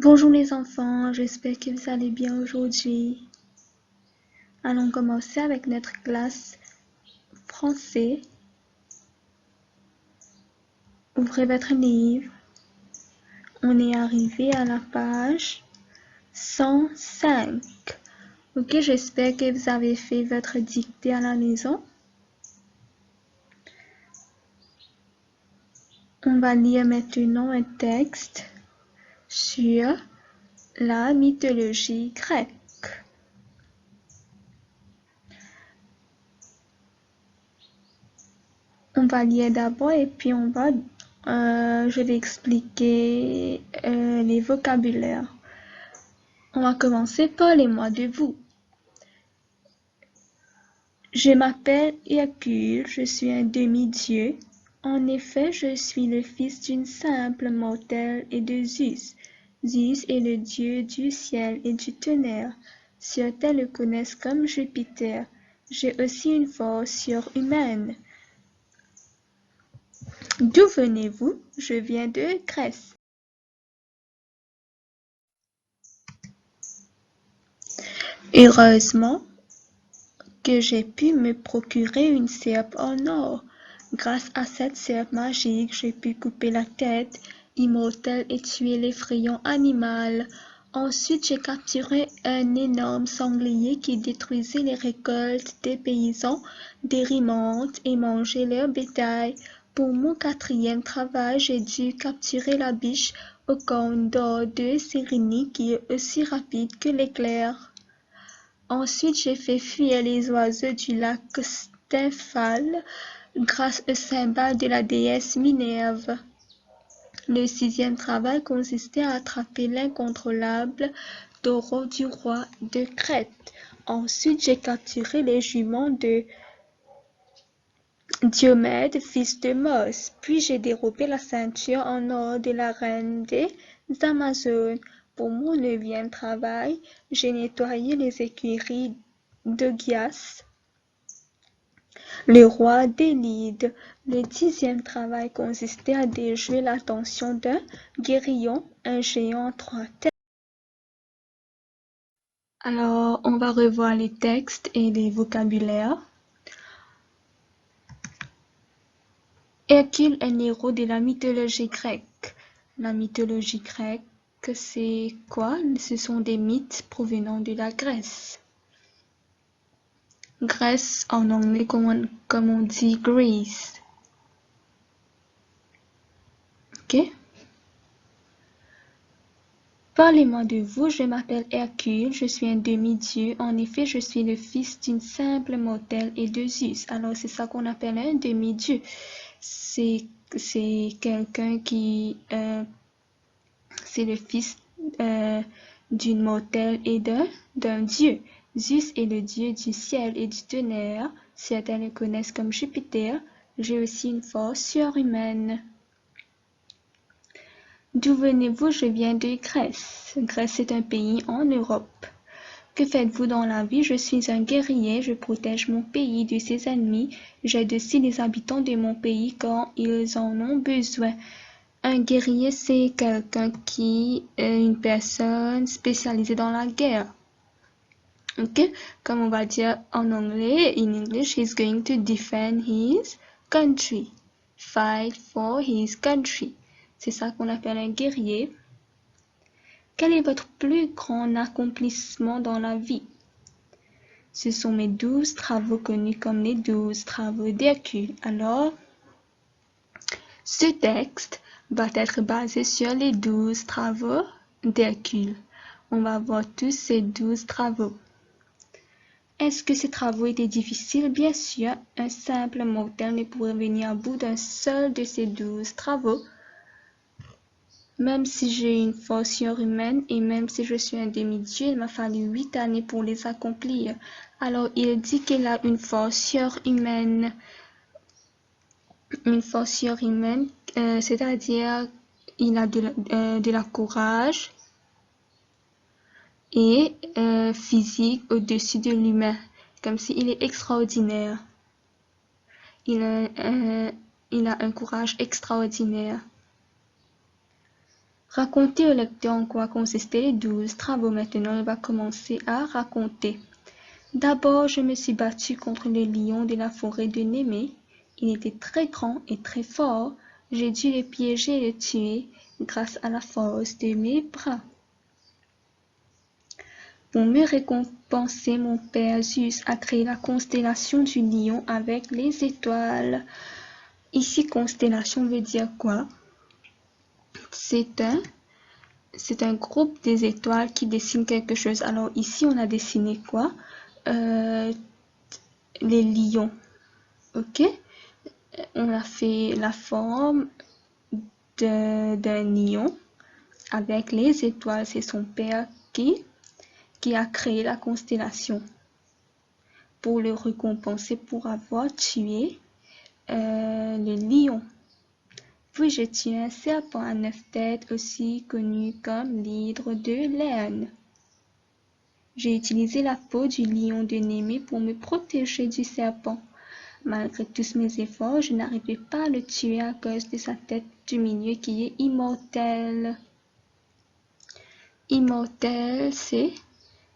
Bonjour les enfants, j'espère que vous allez bien aujourd'hui. Allons commencer avec notre classe français. Ouvrez votre livre. On est arrivé à la page 105. Ok, j'espère que vous avez fait votre dictée à la maison. On va lire maintenant un texte sur la mythologie grecque. On va lire d'abord et puis je vais expliquer les vocabulaires. On va commencer par les mots de vous. Je m'appelle Hercule, je suis un demi-dieu. En effet, je suis le fils d'une simple mortelle et de Zeus. Zeus est le dieu du ciel et du tonnerre. Certains le connaissent comme Jupiter. J'ai aussi une force surhumaine. D'où venez-vous? Je viens de Grèce. Heureusement que j'ai pu me procurer une serpe en or. Grâce à cette serpe magique, j'ai pu couper la tête immortelle et tuer l'effrayant animal. Ensuite, j'ai capturé un énorme sanglier qui détruisait les récoltes des paysans d'Érymanth et mangeait leur bétail. Pour mon quatrième travail, j'ai dû capturer la biche au corne d'or de Cérynie qui est aussi rapide que l'éclair. Ensuite, j'ai fait fuir les oiseaux du lac Stymphale grâce au cymbale de la déesse Minerve. Le sixième travail consistait à attraper l'incontrôlable taureau du roi de Crète. Ensuite, j'ai capturé les juments de Diomède, fils de Mos. Puis j'ai dérobé la ceinture en or de la reine des Amazones. Pour mon neuvième travail, j'ai nettoyé les écuries d'Augias, le roi des Lydes. Le dixième travail consistait à déjouer l'attention d'un guérillon, un géant en 3 têtes. Alors, on va revoir les textes et les vocabulaires. Hercule, un héros de la mythologie grecque. La mythologie grecque, c'est quoi? Ce sont des mythes provenant de la Grèce. Grèce, en anglais, comme on dit Greece. Ok? Parlez-moi de vous, je m'appelle Hercule, je suis un demi-dieu. En effet, je suis le fils d'une simple mortelle et de Zeus. Alors, c'est ça qu'on appelle un demi-dieu. C'est quelqu'un qui... c'est le fils d'une mortelle et d'un dieu. Zeus est le dieu du ciel et du tonnerre. Certains le connaissent comme Jupiter. J'ai aussi une force surhumaine. D'où venez-vous? Je viens de Grèce. Grèce est un pays en Europe. Que faites-vous dans la vie? Je suis un guerrier, je protège mon pays de ses ennemis. J'aide aussi les habitants de mon pays quand ils en ont besoin. Un guerrier, c'est quelqu'un qui est une personne spécialisée dans la guerre. Ok? Comme on va dire en anglais, in English, he's going to defend his country. Fight for his country. C'est ça qu'on appelle un guerrier. Quel est votre plus grand accomplissement dans la vie? Ce sont mes 12 travaux connus comme les 12 travaux d'Hercule. Alors, ce texte va être basé sur les 12 travaux d'Hercule. On va voir tous ces 12 travaux. Est-ce que ces travaux étaient difficiles? Bien sûr, un simple mortel ne pourrait venir à bout d'un seul de ces 12 travaux. Même si j'ai une force surhumaine et même si je suis un demi-dieu, il m'a fallu 8 années pour les accomplir. Alors, il dit qu'il a une force surhumaine. Une force surhumaine, c'est-à-dire il a de la courage et physique au-dessus de l'humain, comme s'il est extraordinaire. Il a un courage extraordinaire. Raconter au lecteur en quoi consistaient les 12 travaux. Maintenant, il va commencer à raconter. D'abord, je me suis battue contre le lion de la forêt de Némée. Il était très grand et très fort. J'ai dû le piéger et le tuer grâce à la force de mes bras. Pour me récompenser, mon père Zeus a créé la constellation du lion avec les étoiles. Ici, constellation veut dire quoi? C'est un groupe des étoiles qui dessine quelque chose. Alors ici, on a dessiné quoi? Les lions. Ok? On a fait la forme d'un lion avec les étoiles. C'est son père qui a créé la constellation pour le récompenser pour avoir tué le lion. Puis j'ai tué un serpent à 9 têtes, aussi connu comme l'hydre de laine. J'ai utilisé la peau du lion de Némée pour me protéger du serpent. Malgré tous mes efforts, je n'arrivais pas à le tuer à cause de sa tête du milieu qui est immortelle. Immortel, c'est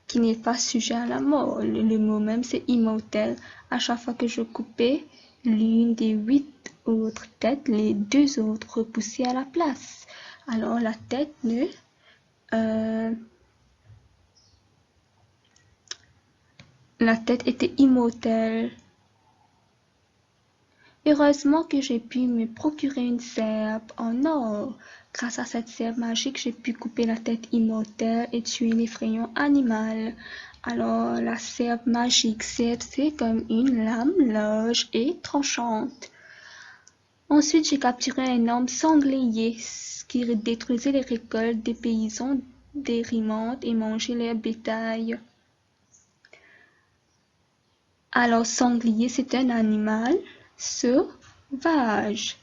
qui n'est pas sujet à la mort. Le mot même, c'est immortel. À chaque fois que je coupais l'une des 8 autres têtes, les 2 autres repoussaient à la place. Alors la tête était immortelle. Heureusement que j'ai pu me procurer une serpe en or. Grâce à cette serpe magique, j'ai pu couper la tête immortelle et tuer l'effrayant animal. Alors, la serpe magique, c'est comme une lame large et tranchante. Ensuite, j'ai capturé un énorme sanglier qui détruisait les récoltes des paysans d'Érimente et mangeait leur bétail. Alors, sanglier, c'est un animal sauvage.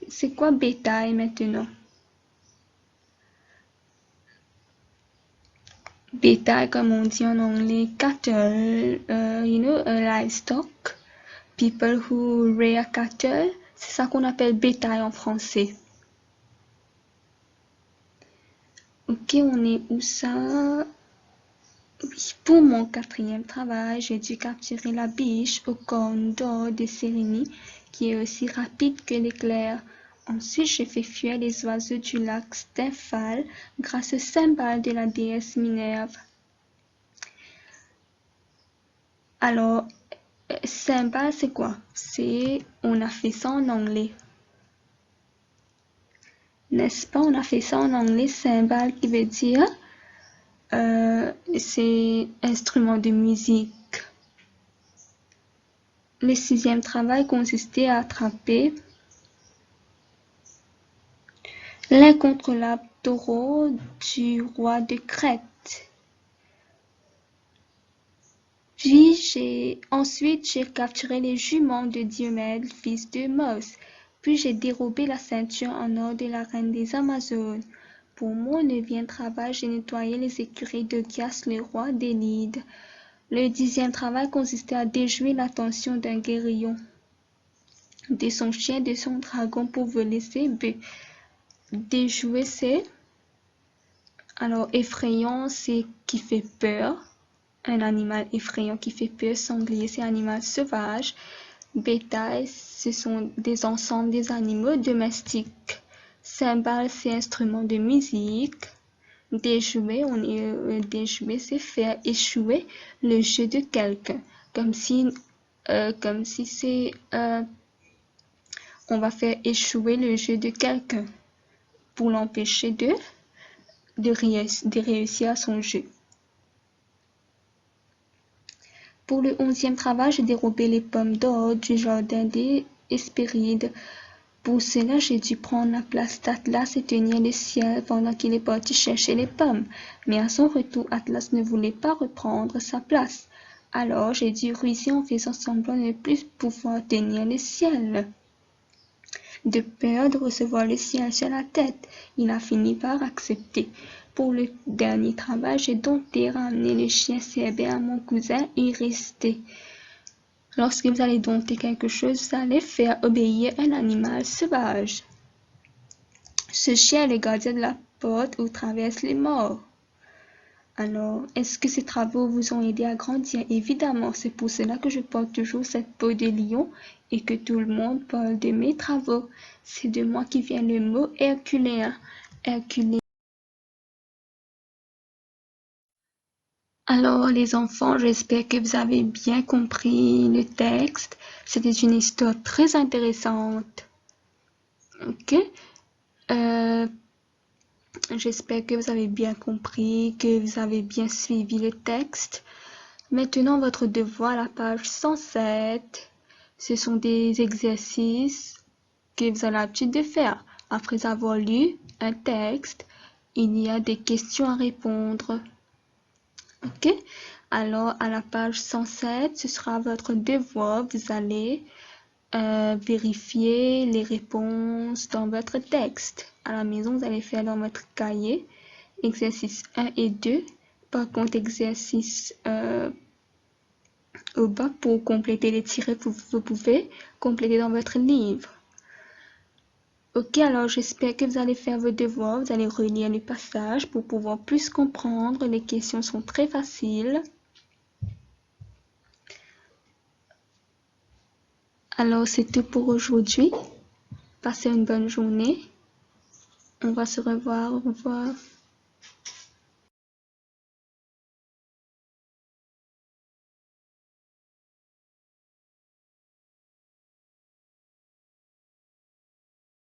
C'est quoi bétail maintenant? Bétail, comme on dit en anglais, cattle, livestock. People who rear cattle, c'est ça qu'on appelle bétail en français. Ok, on est où ça? Oui, pour mon 4e travail, j'ai dû capturer la biche au cornes d'or de Sérénie, qui est aussi rapide que l'éclair. Ensuite, j'ai fait fuir les oiseaux du lac Stymphale grâce au cymbale de la déesse Minerve. Alors, cymbale, c'est quoi? On a fait ça en anglais. N'est-ce pas? On a fait ça en anglais, cymbale qui veut dire c'est instrument de musique. Le 6e travail consistait à attraper l'incontrôlable taureau du roi de Crète. Ensuite, j'ai capturé les juments de Diomède, fils de Mos. Puis j'ai dérobé la ceinture en or de la reine des Amazones. Pour mon 9e travail, j'ai nettoyé les écuries de Gyas, le roi des Lydes. Le 10e travail consistait à déjouer l'attention d'un guérillon, de son chien, de son dragon pour voler ses bœufs. Déjouer, c'est... Alors, effrayant, c'est qui fait peur. Un animal effrayant qui fait peur. Sanglier, c'est un animal sauvage. Bétail, ce sont des ensembles des animaux domestiques. Cymbale, c'est instrument de musique. Déjouer, déjouer, c'est faire échouer le jeu de quelqu'un. Comme si c'est... on va faire échouer le jeu de quelqu'un pour l'empêcher de réussir son jeu. Pour le 11e travail, j'ai dérobé les pommes d'or du jardin des Hespérides. Pour cela, j'ai dû prendre la place d'Atlas et tenir le ciel pendant qu'il est parti chercher les pommes. Mais à son retour, Atlas ne voulait pas reprendre sa place. Alors, j'ai dû ruser en faisant semblant de ne plus pouvoir tenir le ciel. De peur de recevoir le ciel sur la tête, il a fini par accepter. Pour le dernier travail, j'ai dompté ramené le chien Cerbère à mon cousin et resté. Lorsque vous allez dompter quelque chose, vous allez faire obéir un animal sauvage. Ce chien est le gardien de la portent ou traversent les morts. Alors, est-ce que ces travaux vous ont aidé à grandir? Évidemment, c'est pour cela que je porte toujours cette peau de lion et que tout le monde parle de mes travaux. C'est de moi qui vient le mot herculéen. Herculéen. Alors, les enfants, j'espère que vous avez bien compris le texte. C'était une histoire très intéressante. Ok? Euh, J'espère que vous avez bien compris, que vous avez bien suivi le texte. Maintenant, votre devoir à la page 107, ce sont des exercices que vous avez l'habitude de faire. Après avoir lu un texte, il y a des questions à répondre. Ok? Alors, à la page 107, ce sera votre devoir. Vous allez vérifier les réponses dans votre texte. À la maison, vous allez faire dans votre cahier exercice 1 et 2. Par contre, exercice au bas, pour compléter les tirets, vous pouvez compléter dans votre livre. Ok, alors j'espère que vous allez faire vos devoirs, vous allez relire le passage pour pouvoir plus comprendre. Les questions sont très faciles. Alors c'est tout pour aujourd'hui. Passez une bonne journée. On va se revoir. Au revoir.